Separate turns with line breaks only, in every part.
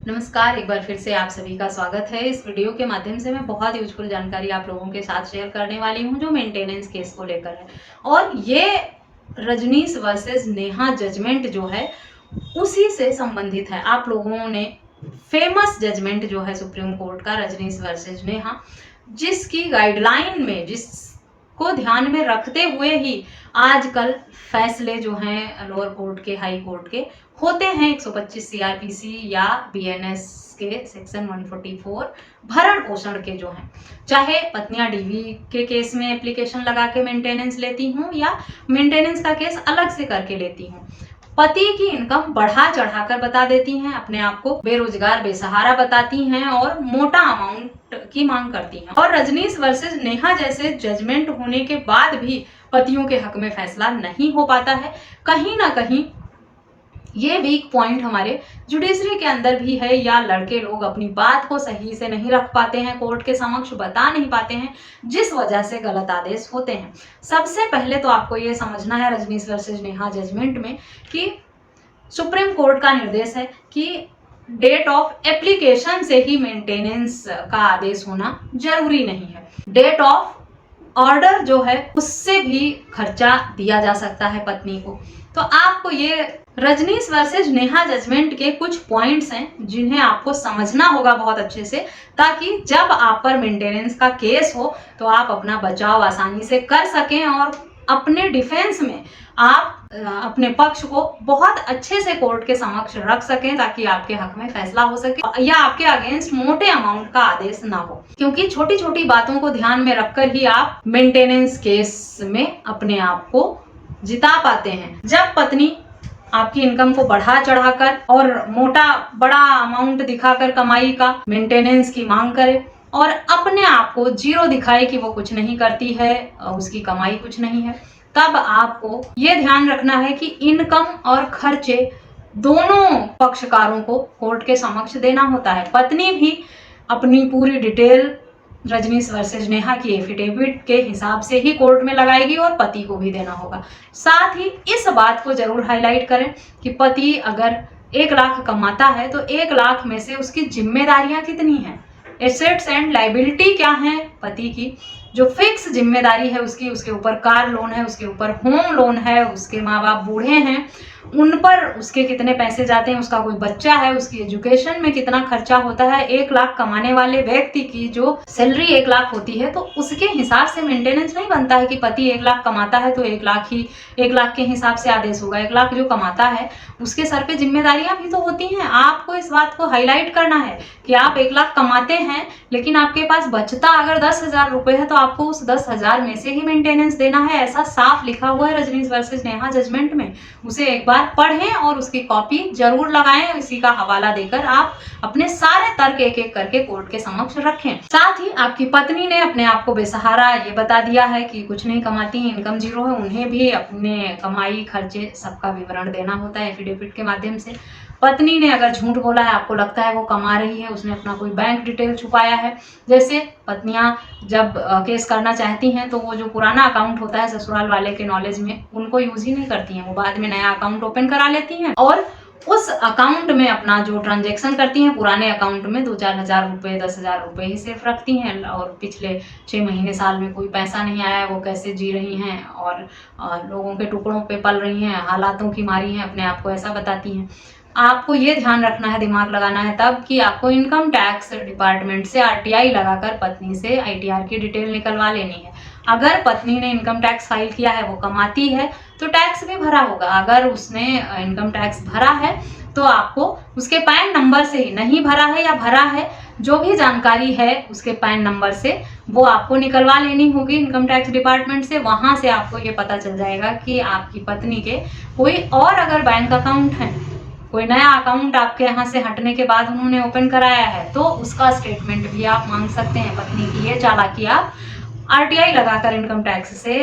नमस्कार, एक बार फिर से आप सभी का स्वागत है। इस वीडियो के माध्यम से मैं बहुत यूजफुल जानकारी आप लोगों के साथ शेयर करने वाली हूं जो मेंटेनेंस केस को लेकर है। और ये रजनीश वर्सेस नेहा जजमेंट जो है उसी से संबंधित है। आप लोगों ने फेमस जजमेंट जो है सुप्रीम कोर्ट का रजनीश वर्सेस नेहा, जिसकी गाइडलाइन में जिसको ध्यान में रखते हुए ही आजकल फैसले जो हैं लोअर कोर्ट के, हाई कोर्ट के होते हैं 125 सीआरपीसी या बीएनएस के सेक्शन 144 भरण पोषण के जो हैं, चाहे पत्नियां डीवी के केस में एप्लीकेशन लगा के मेंटेनेंस लेती हूँ या मेंटेनेंस का केस अलग से करके लेती हूँ, पति की इनकम बढ़ा चढ़ाकर बता देती हैं, अपने आप को बेरोजगार बेसहारा बताती हैं और मोटा अमाउंट की मांग करती हैं। और रजनीश वर्सेस नेहा जैसे जजमेंट होने के बाद भी पतियों के हक में फैसला नहीं हो पाता है। कहीं ना कहीं ये वीक पॉइंट हमारे जुडिशरी के अंदर भी है, या लड़के लोग अपनी बात को सही से नहीं रख पाते हैं, कोर्ट के समक्ष बता नहीं पाते हैं, जिस वजह से गलत आदेश होते हैं। सबसे पहले तो आपको ये समझना है रजनीश वर्सेस नेहा जजमेंट में कि सुप्रीम कोर्ट का निर्देश है कि डेट ऑफ एप्लीकेशन से ही मेंटेनेंस का आदेश होना जरूरी नहीं है। डेट ऑफ ऑर्डर जो है उससे भी खर्चा दिया जा सकता है पत्नी को। तो आपको ये रजनीश वर्सेस नेहा जजमेंट के कुछ पॉइंट्स हैं जिन्हें आपको समझना होगा बहुत अच्छे से, ताकि जब आप पर मेंटेनेंस का केस हो तो आप अपना बचाव आसानी से कर सकें और अपने डिफेंस में आप अपने पक्ष को बहुत अच्छे से कोर्ट के समक्ष रख सकें, ताकि आपके हक में फैसला हो सके या आपके अगेंस्ट मोटे अमाउंट का आदेश ना हो। क्योंकि छोटी छोटी बातों को ध्यान में रखकर ही आप मेंटेनेंस केस में अपने आप को जिता पाते हैं। जब पत्नी आपकी इनकम को बढ़ा चढ़ाकर और मोटा बड़ा अमाउंट दिखाकर कमाई का मेंटेनेंस की मांग करे और अपने आप को जीरो दिखाए कि वो कुछ नहीं करती है, उसकी कमाई कुछ नहीं है, तब आपको ये ध्यान रखना है कि इनकम और खर्चे दोनों पक्षकारों को कोर्ट के समक्ष देना होता है। पत्नी भी अपनी पूरी डिटेल रजनीश वर्सेस नेहा की एफिडेविट के हिसाब से ही कोर्ट में लगाएगी और पति को भी देना होगा। साथ ही इस बात को जरूर हाईलाइट करें कि पति अगर 1 लाख कमाता है तो 1 लाख में से उसकी जिम्मेदारियां कितनी हैं, एसेट्स एंड लाइबिलिटी क्या है पति की, जो फिक्स जिम्मेदारी है उसकी, उसके ऊपर कार लोन है, उसके ऊपर होम लोन है, उसके माँ बाप बूढ़े हैं, उन पर उसके कितने पैसे जाते हैं, उसका कोई बच्चा है, उसकी एजुकेशन में कितना खर्चा होता है। 1 लाख कमाने वाले व्यक्ति की जो सैलरी 1 लाख होती है तो उसके हिसाब से मेंटेनेंस नहीं बनता है कि पति 1 लाख कमाता है तो 1 लाख ही 1 लाख के हिसाब से आदेश होगा। 1 लाख जो कमाता है उसके सर पे जिम्मेदारियां भी तो होती हैं। आपको इस बात को हाईलाइट करना है कि आप 1 लाख कमाते हैं लेकिन आपके पास बचता अगर 10,000 रुपए है तो आपको उस 10,000 में से ही मेंटेनेंस देना है। ऐसा साफ लिखा हुआ है रजनीश वर्सेस नेहा जजमेंट में। उसे एक बार पढ़ें और उसकी कॉपी जरूर लगाएं। इसी का हवाला देकर आप अपने सारे तर्क एक एक करके कोर्ट के समक्ष रखें। साथ ही आपकी पत्नी ने अपने आप को बेसहारा ये बता दिया है कि कुछ नहीं कमाती, इनकम जीरो है, उन्हें भी अपने कमाई खर्चे सबका विवरण देना होता है एफिडेविट के माध्यम से। पत्नी ने अगर झूठ बोला है, आपको लगता है वो कमा रही है, उसने अपना कोई बैंक डिटेल छुपाया है, जैसे पत्नियां जब केस करना चाहती हैं तो वो जो पुराना अकाउंट होता है ससुराल वाले के नॉलेज में उनको यूज ही नहीं करती हैं, वो बाद में नया अकाउंट ओपन करा लेती हैं और उस अकाउंट में अपना जो ट्रांजेक्शन करती हैं पुराने अकाउंट में 2-4 हज़ार रुपये, 10,000 रुपये ही सिर्फ रखती हैं और पिछले 6 महीने साल में कोई पैसा नहीं आया, वो कैसे जी रही हैं और लोगों के टुकड़ों पे पल रही हैं, हालातों की मारी हैं, अपने आप को ऐसा बताती हैं। आपको ये ध्यान रखना है, दिमाग लगाना है तब कि आपको इनकम टैक्स डिपार्टमेंट से आरटीआई लगाकर पत्नी से आईटीआर की डिटेल निकलवा लेनी है। अगर पत्नी ने इनकम टैक्स फाइल किया है, वो कमाती है तो टैक्स भी भरा होगा। अगर उसने इनकम टैक्स भरा है तो आपको उसके पैन नंबर से ही, नहीं भरा है या भरा है, जो भी जानकारी है उसके पैन नंबर से वो आपको निकलवा लेनी होगी इनकम टैक्स डिपार्टमेंट से। वहां से आपको ये पता चल जाएगा कि आपकी पत्नी के कोई और अगर बैंक अकाउंट है, कोई नया अकाउंट आपके यहाँ से हटने के बाद उन्होंने ओपन कराया है तो उसका स्टेटमेंट भी आप मांग सकते हैं। पत्नी की ये चालाकी आप आरटीआई लगाकर इनकम टैक्स से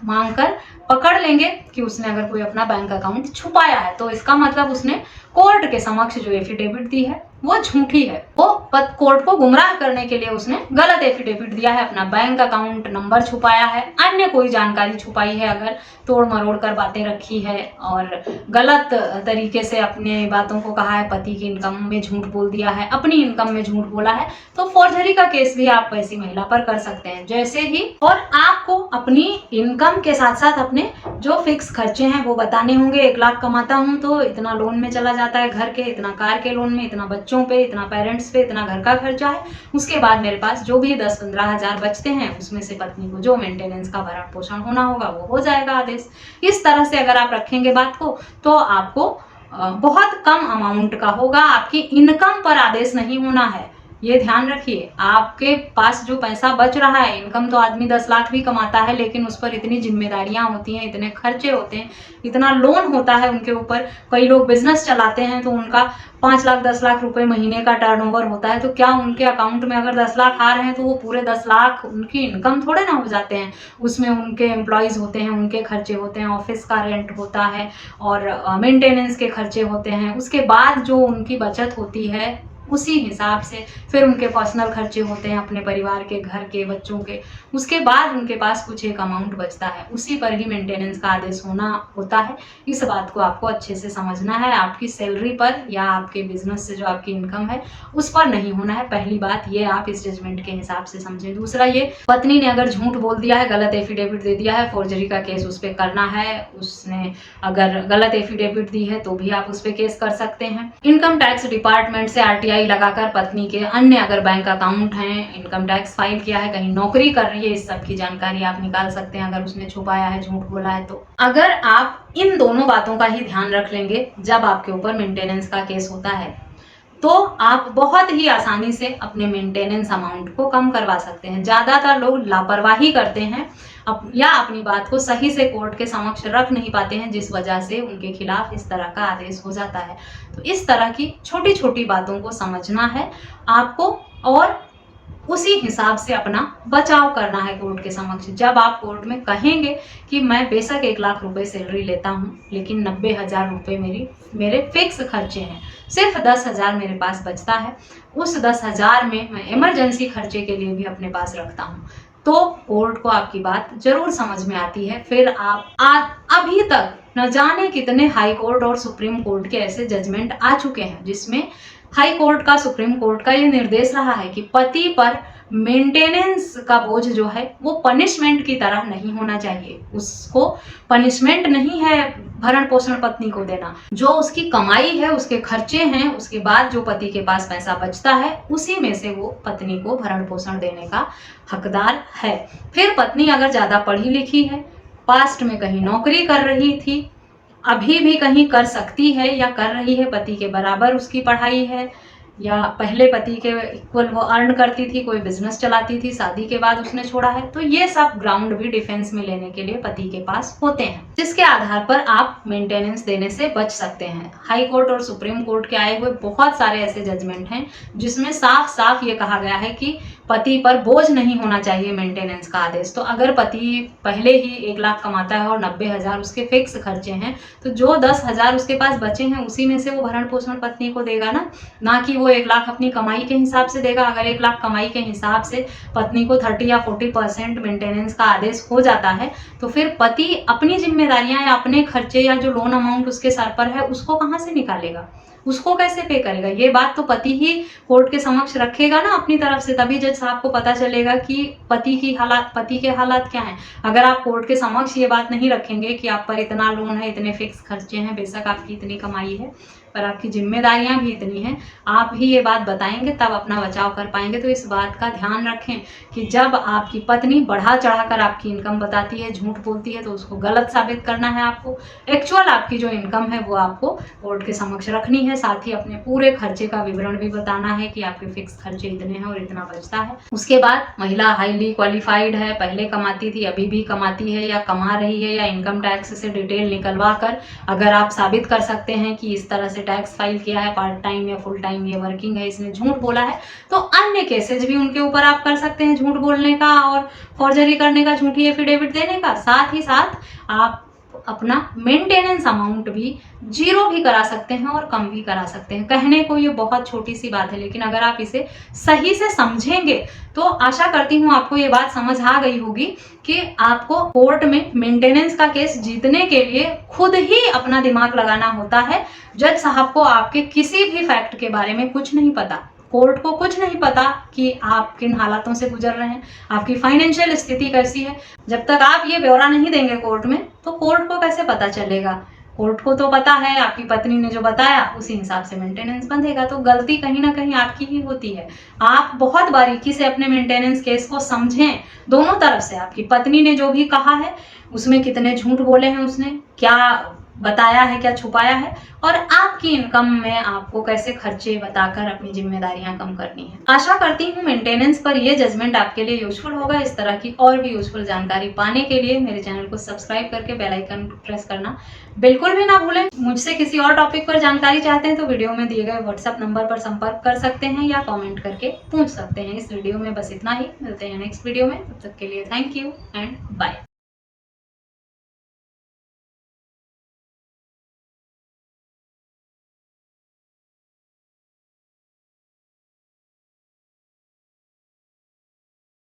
मांग कर पकड़ लेंगे कि उसने अगर कोई अपना बैंक अकाउंट छुपाया है तो इसका मतलब उसने कोर्ट के समक्ष जो एफिडेविट दी है वो झूठी है। वो कोर्ट को गुमराह करने के लिए उसने गलत एफिडेविट दिया है, अपना बैंक अकाउंट नंबर छुपाया है, अन्य कोई जानकारी छुपाई है, अगर तोड़ मरोड़ कर बातें रखी है और गलत तरीके से अपने बातों को कहा है, पति की इनकम में झूठ बोल दिया है, अपनी इनकम में झूठ बोला है, तो फॉर्जरी का केस भी आप ऐसी महिला पर कर सकते हैं। जैसे ही और आपको अपनी इनकम के साथ साथ अपने जो फिक्स खर्चे हैं वो बताने होंगे। 1 लाख कमाता हूँ तो इतना लोन में चला जाता है घर के, इतना कार के लोन में, इतना बच्चों पे, इतना पेरेंट्स पे, इतना घर का खर्चा है। उसके बाद मेरे पास जो भी 10-15 हजार बचते हैं उसमें से पत्नी को जो मेंटेनेंस का भरण पोषण होना होगा वो हो जाएगा आदेश। इस तरह से अगर आप रखेंगे बात को तो आपको बहुत कम अमाउंट का होगा, आपकी इनकम पर आदेश नहीं होना है। ये ध्यान रखिए, आपके पास जो पैसा बच रहा है, इनकम तो आदमी 10 लाख भी कमाता है लेकिन उस पर इतनी जिम्मेदारियां होती हैं, इतने खर्चे होते हैं, इतना लोन होता है उनके ऊपर। कई लोग बिजनेस चलाते हैं तो उनका 5 लाख 10 लाख रुपए महीने का टर्नओवर होता है, तो क्या उनके अकाउंट में अगर 10 लाख आ रहे हैं तो वो पूरे 10 लाख उनकी इनकम थोड़े ना हो जाते हैं। उसमें उनके एम्प्लॉयज़ होते हैं, उनके खर्चे होते हैं, ऑफिस का रेंट होता है और मेंटेनेंस के खर्चे होते हैं। उसके बाद जो उनकी बचत होती है उसी हिसाब से फिर उनके पर्सनल खर्चे होते हैं, अपने परिवार के, घर के, बच्चों के। उसके बाद उनके पास कुछ एक अमाउंट बचता है, उसी पर ही मेंटेनेंस का आदेश होना होता है। इस बात को आपको अच्छे से समझना है। आपकी सैलरी पर या आपके बिजनेस से जो आपकी इनकम है उस पर नहीं होना है। पहली बात ये आप इस जजमेंट के हिसाब से समझें। दूसरा, ये पत्नी ने अगर झूठ बोल दिया है, गलत एफिडेविट दे दिया है, फोर्जरी का केस उस पर करना है। उसने अगर गलत एफिडेविट दी है तो भी आप उस पर केस कर सकते हैं। इनकम टैक्स डिपार्टमेंट से RTI लगाकर पत्नी के अन्य अगर बैंक अकाउंट हैं, इनकम टैक्स फाइल किया है, कहीं नौकरी कर रही है, इस सब की जानकारी आप निकाल सकते हैं अगर उसने छुपाया है, झूठ बोला है तो। अगर आप इन दोनों बातों का ही ध्यान रख लेंगे जब आपके ऊपर मेंटेनेंस का केस होता है तो आप बहुत ही आसानी से अपने मेंटेनेंस अमाउंट को कम करवा सकते हैं। ज़्यादातर लोग लापरवाही करते हैं या अपनी बात को सही से कोर्ट के समक्ष रख नहीं पाते हैं, जिस वजह से उनके खिलाफ इस तरह का आदेश हो जाता है। तो इस तरह की छोटी छोटी बातों को समझना है आपको और उसी हिसाब से अपना बचाव करना है कोर्ट के समक्ष। जब आप कोर्ट में कहेंगे कि मैं बेशक 1 लाख रुपए सैलरी लेता हूँ लेकिन 90,000 रुपये मेरे फिक्स खर्चे हैं, सिर्फ 10,000 मेरे पास बचता है, उस 10,000 में मैं इमरजेंसी खर्चे के लिए भी अपने पास रखता हूँ, तो कोर्ट को आपकी बात जरूर समझ में आती है। फिर आप अभी तक न जाने कितने हाई कोर्ट और सुप्रीम कोर्ट के ऐसे जजमेंट आ चुके हैं जिसमें हाई कोर्ट का, सुप्रीम कोर्ट का ये निर्देश रहा है कि पति पर मेंटेनेंस का बोझ जो है वो पनिशमेंट की तरह नहीं होना चाहिए। उसको पनिशमेंट नहीं है भरण पोषण पत्नी को देना। जो उसकी कमाई है, उसके खर्चे हैं, उसके बाद जो पति के पास पैसा बचता है उसी में से वो पत्नी को भरण पोषण देने का हकदार है। फिर पत्नी अगर ज़्यादा पढ़ी लिखी है, पास्ट में कहीं नौकरी कर रही थी, अभी भी कहीं कर सकती है या कर रही है, पति के बराबर उसकी पढ़ाई है, या पहले पति के इक्वल वो अर्न करती थी, कोई बिजनेस चलाती थी, शादी के बाद उसने छोड़ा है, तो ये सब ग्राउंड भी डिफेंस में लेने के लिए पति के पास होते हैं, जिसके आधार पर आप मेंटेनेंस देने से बच सकते हैं। हाई कोर्ट और सुप्रीम कोर्ट के आए हुए बहुत सारे ऐसे जजमेंट हैं जिसमें साफ साफ ये कहा गया है कि पति पर बोझ नहीं होना चाहिए मेंटेनेंस का आदेश। तो अगर पति पहले ही 1 लाख कमाता है और 90,000 उसके फिक्स खर्चे हैं, तो जो 10,000 उसके पास बचे हैं उसी में से वो भरण पोषण पत्नी को देगा ना कि वो 1 लाख अपनी कमाई के हिसाब से देगा। अगर 1 लाख कमाई के हिसाब से पत्नी को 30 या 40% मेंटेनेंस का आदेश हो जाता है तो फिर पति अपनी जिम्मेदारियां या अपने खर्चे या जो लोन अमाउंट उसके सर पर है उसको कहाँ से निकालेगा, उसको कैसे पे करेगा? ये बात तो पति ही कोर्ट के समक्ष रखेगा ना अपनी तरफ से, तभी जज साहब को पता चलेगा कि पति के हालात क्या हैं। अगर आप कोर्ट के समक्ष ये बात नहीं रखेंगे कि आप पर इतना लोन है, इतने फिक्स खर्चे हैं, बेशक आपकी इतनी कमाई है पर आपकी जिम्मेदारियां भी इतनी हैं, आप ही ये बात बताएंगे तब अपना बचाव कर पाएंगे। तो इस बात का ध्यान रखें कि जब आपकी पत्नी बढ़ा चढ़ाकर आपकी इनकम बताती है, झूठ बोलती है, तो उसको गलत साबित करना है आपको। एक्चुअल आपकी जो इनकम है वो आपको कोर्ट के समक्ष रखनी है, साथ ही अपने पूरे खर्चे का विवरण भी बताना है कि आपके फिक्स खर्चे इतने हैं और इतना बचता है। उसके बाद महिला हाईली क्वालिफाइड है, पहले कमाती थी, अभी भी कमाती है या कमा रही है, या इनकम टैक्स से डिटेल निकलवा कर अगर आप साबित कर सकते हैं कि इस तरह से टैक्स फाइल किया है, पार्ट टाइम या फुल टाइम ये वर्किंग है, इसने झूठ बोला है, तो अन्य केसेज भी उनके ऊपर आप कर सकते हैं, झूठ बोलने का और फॉर्जरी करने का, झूठी एफिडेविट देने का। साथ ही साथ आप अपना मेंटेनेंस अमाउंट भी जीरो भी करा सकते हैं और कम भी करा सकते हैं। कहने को ये बहुत छोटी सी बात है, लेकिन अगर आप इसे सही से समझेंगे तो आशा करती हूँ आपको ये बात समझ आ गई होगी कि आपको कोर्ट में मेंटेनेंस का केस जीतने के लिए खुद ही अपना दिमाग लगाना होता है। जज साहब को आपके किसी भी फैक्ट के बारे में कुछ नहीं पता, कोर्ट को कुछ नहीं पता कि आप किन हालातों से गुजर रहे हैं, आपकी फाइनेंशियल स्थिति कैसी है। जब तक आप ये ब्यौरा नहीं देंगे कोर्ट में, तो कोर्ट को कैसे पता चलेगा? कोर्ट को तो पता है आपकी पत्नी ने जो बताया उसी हिसाब से मेंटेनेंस बंधेगा। तो गलती कहीं ना कहीं आपकी ही होती है। आप बहुत बारीकी से अपने मेंटेनेंस केस को समझें, दोनों तरफ से। आपकी पत्नी ने जो भी कहा है उसमें कितने झूठ बोले हैं, उसने क्या बताया है, क्या छुपाया है, और आपकी इनकम में आपको कैसे खर्चे बताकर अपनी जिम्मेदारियां कम करनी है। आशा करती हूँ मेंटेनेंस पर ये जजमेंट आपके लिए यूजफुल होगा। इस तरह की और भी यूजफुल जानकारी पाने के लिए मेरे चैनल को सब्सक्राइब करके बेल आइकन प्रेस करना बिल्कुल भी ना भूलें। मुझसे किसी और टॉपिक पर जानकारी चाहते हैं तो वीडियो में दिए गए व्हाट्सएप नंबर पर संपर्क कर सकते हैं या कॉमेंट करके पूछ सकते हैं। इस वीडियो में बस इतना ही, मिलते हैं नेक्स्ट वीडियो में। तब तक के लिए थैंक यू एंड बाय।